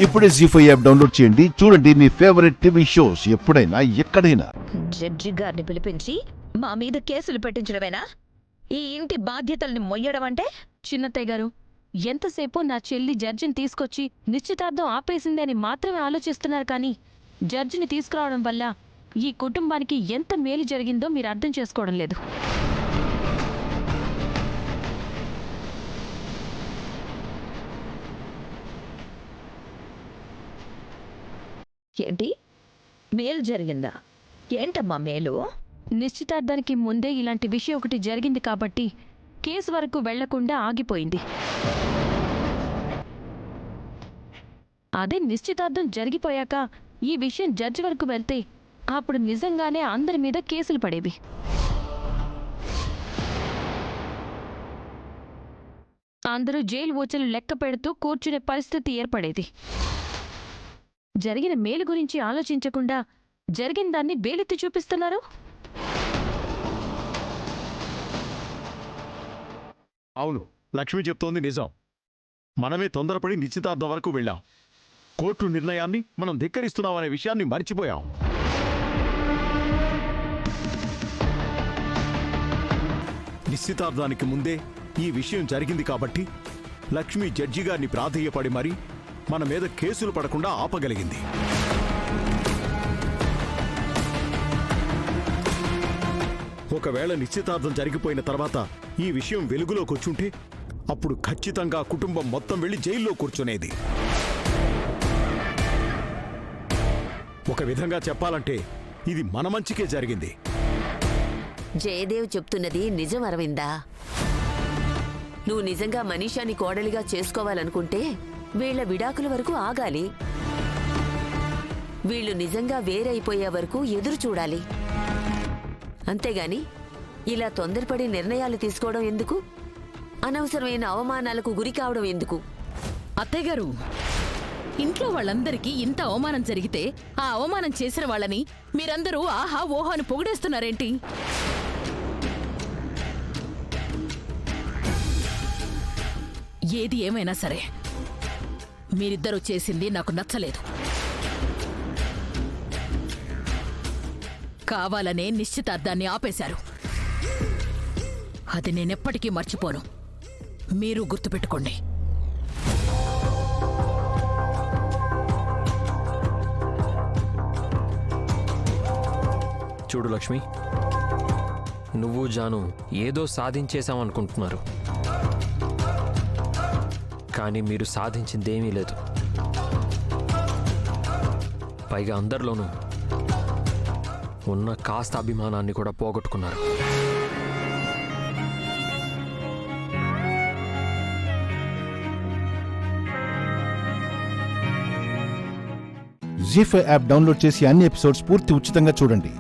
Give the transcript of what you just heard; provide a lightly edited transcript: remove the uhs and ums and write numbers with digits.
ఇప్పుడే జీ5 app download చేయండి. చూడండి మీ ఫేవరెట్ టీవీ షోస్ ఎప్పుడైనా ఎక్కడైనా. జడ్జి గారిని పిలిపించి మా మీద కేసులు పెట్టించడమేనా? ఈ ఇంటి బాధ్యతల్ని మొయ్యడం అంటే? చిన్నత్తయ్య గారు, ఎంతసేపు నా చెల్లి జడ్జిని తీసుకొచ్చి నిశ్చితార్థం ఆపేసింది అని మాత్రమే ఆలోచిస్తున్నారు కానీ జడ్జిని తీసుకురావడం వల్ల ఈ కుటుంబానికి ఎంత మేలు జరిగిందో మీరు అర్థం చేసుకోవడం లేదు. ఏంటి మేలు జరిగిందా? ఏంటమ్మా మేలు? నిశ్చితార్థానికి ముందే ఇలాంటి విషయం ఒకటి జరిగింది కాబట్టి కేసు వరకు వెళ్లకుండా ఆగిపోయింది. అదే నిశ్చితార్థం జరిగిపోయాక ఈ విషయం జడ్జి వరకు వెళ్తే అప్పుడు నిజంగానే అందరి మీద కేసులు పడేవి. అందరూ జైలు ఊచలు లెక్క పెడుతూ కూర్చునే పరిస్థితి ఏర్పడేది. జరిగిన మేలు గురించి ఆలోచించకుండా జరిగిన దాన్ని బేలెత్తి చూపిస్తున్నారు. అవును, లక్ష్మి చెప్తోంది నిజం. మనమే తొందరపడి నిశ్చితార్థం వరకు వెళ్ళాం. కోర్టు నిర్ణయాన్ని మనం ధిక్కరిస్తున్నామనే విషయాన్ని మర్చిపోయాం. నిశ్చితార్థానికి ముందే ఈ విషయం జరిగింది కాబట్టి లక్ష్మి జడ్జి గారిని ప్రాధేయపడి మరీ మన మీద కేసులు పడకుండా ఆపగలిగింది. ఒకవేళ నిశ్చితార్థం జరిగిపోయిన తర్వాత ఈ విషయం వెలుగులోకి వచ్చుంటే అప్పుడు ఖచ్చితంగా కుటుంబం మొత్తం వెళ్లి జైల్లో కూర్చునేది. ఒక విధంగా చెప్పాలంటే ఇది మన మంచికే జరిగింది. జయదేవ్ చెప్తున్నది నిజం అరవిందా. నువ్వు నిజంగా మనీషాని కోడలిగా చేసుకోవాలనుకుంటే వీళ్ల విడాకుల వరకు ఆగాలి. వీళ్లు నిజంగా వేరైపోయే వరకు ఎదురు చూడాలి. అంతేగాని ఇలా తొందరపడి నిర్ణయాలు తీసుకోవడం ఎందుకు? అనవసరమైన అవమానాలకు గురి కావడం ఎందుకు? అత్తయ్యగారు, ఇంట్లో వాళ్ళందరికీ ఇంత అవమానం జరిగితే ఆ అవమానం చేసిన వాళ్ళని మీరందరూ ఆహా ఓహో అని పొగిడేస్తున్నారేంటి? ఏది ఏమైనా సరే మీరిద్దరూ చేసింది నాకు నచ్చలేదు. కావాలనే నిశ్చితార్థాన్ని ఆపేశారు. అది నేనెప్పటికీ మర్చిపోను. మీరు గుర్తుపెట్టుకోండి. చూడు లక్ష్మి, నువ్వు జాను ఏదో సాధించేశామనుకుంటున్నారు, కానీ మీరు సాధించిందేమీ లేదు. పైగా అందరిలోనూ ఉన్న కాస్త అభిమానాన్ని కూడా పోగొట్టుకున్నారు. జీ5 యాప్ డౌన్లోడ్ చేసి అన్ని ఎపిసోడ్స్ పూర్తి ఉచితంగా చూడండి.